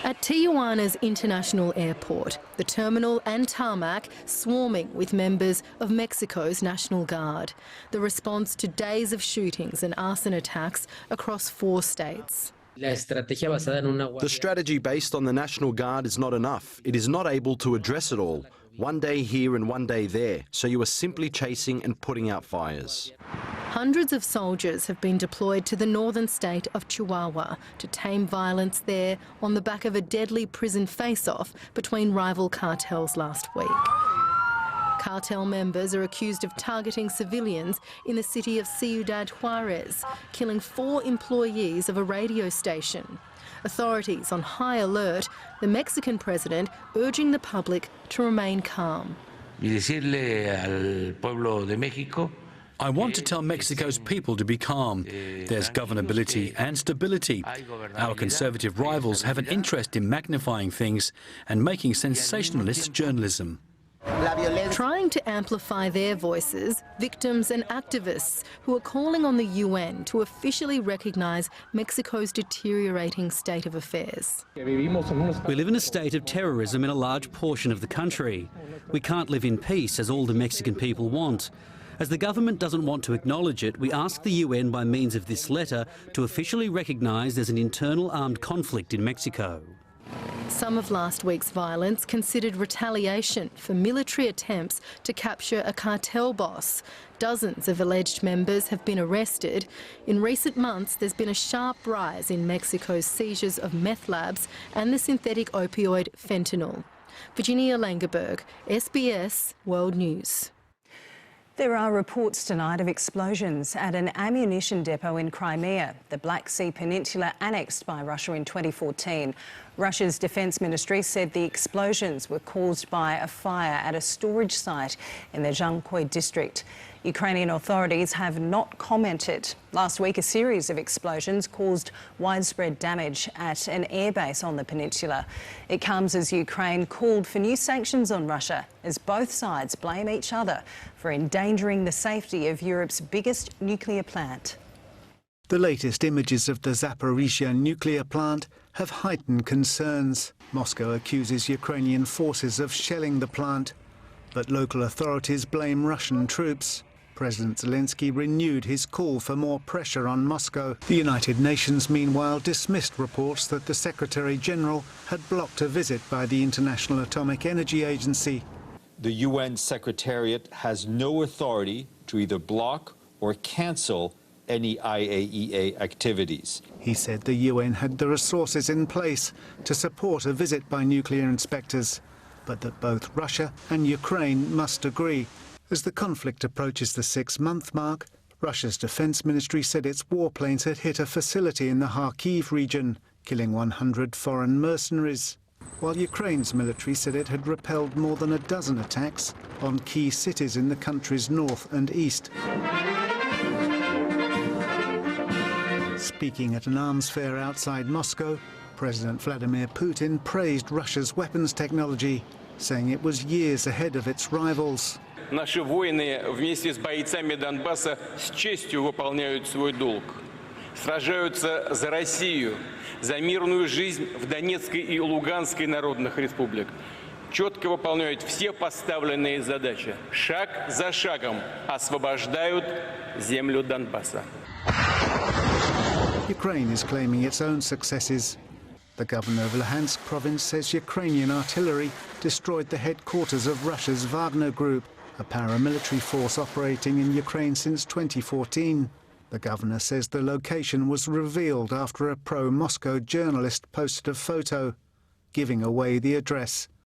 At Tijuana's international airport, the terminal and tarmac swarming with members of Mexico's National Guard. The response to days of shootings and arson attacks across 4 states. The strategy based on the National Guard is not enough. It is not able to address it all. One day here and one day there, so you are simply chasing and putting out fires. Hundreds of soldiers have been deployed to the northern state of Chihuahua to tame violence there on the back of a deadly prison face-off between rival cartels last week. Cartel members are accused of targeting civilians in the city of Ciudad Juarez, killing 4 employees of a radio station. Authorities on high alert, the Mexican president urging the public to remain calm. I want to tell Mexico's people to be calm. There's governability and stability. Our conservative rivals have an interest in magnifying things and making sensationalist journalism. Trying to amplify their voices, victims and activists who are calling on the UN to officially recognise Mexico's deteriorating state of affairs. We live in a state of terrorism in a large portion of the country. We can't live in peace as all the Mexican people want. As the government doesn't want to acknowledge it, we ask the UN by means of this letter to officially recognise there's an internal armed conflict in Mexico. Some of last week's violence considered retaliation for military attempts to capture a cartel boss. Dozens of alleged members have been arrested. In recent months, there's been a sharp rise in Mexico's seizures of meth labs and the synthetic opioid fentanyl. Virginia Langerberg, SBS World News. There are reports tonight of explosions at an ammunition depot in Crimea, the Black Sea Peninsula annexed by Russia in 2014. Russia's defence ministry said the explosions were caused by a fire at a storage site in the Zhangkui district. Ukrainian authorities have not commented. Last week, a series of explosions caused widespread damage at an airbase on the peninsula. It comes as Ukraine called for new sanctions on Russia, as both sides blame each other for endangering the safety of Europe's biggest nuclear plant. The latest images of the Zaporizhzhia nuclear plant have heightened concerns. Moscow accuses Ukrainian forces of shelling the plant, but local authorities blame Russian troops. President Zelensky renewed his call for more pressure on Moscow. The United Nations, meanwhile, dismissed reports that the Secretary-General had blocked a visit by the International Atomic Energy Agency. The UN Secretariat has no authority to either block or cancel any IAEA activities. He said the UN had the resources in place to support a visit by nuclear inspectors, but that both Russia and Ukraine must agree. As the conflict approaches the 6-month mark, Russia's defence ministry said its warplanes had hit a facility in the Kharkiv region, killing 100 foreign mercenaries, while Ukraine's military said it had repelled more than a dozen attacks on key cities in the country's north and east. Speaking at an arms fair outside Moscow, President Vladimir Putin praised Russia's weapons technology, saying it was years ahead of its rivals. Наши воины вместе с бойцами Донбасса с честью выполняют свой долг. Сражаются за Россию, за мирную жизнь в Донецкой и Луганской народных республиках. Четко выполняют все поставленные задачи. Шаг за шагом освобождают землю Донбасса. Ukraine is claiming its own successes. The governor of Luhansk province says Ukrainian artillery destroyed the headquarters of Russia's Wagner Group, a paramilitary force operating in Ukraine since 2014. The governor says the location was revealed after a pro-Moscow journalist posted a photo, giving away the address.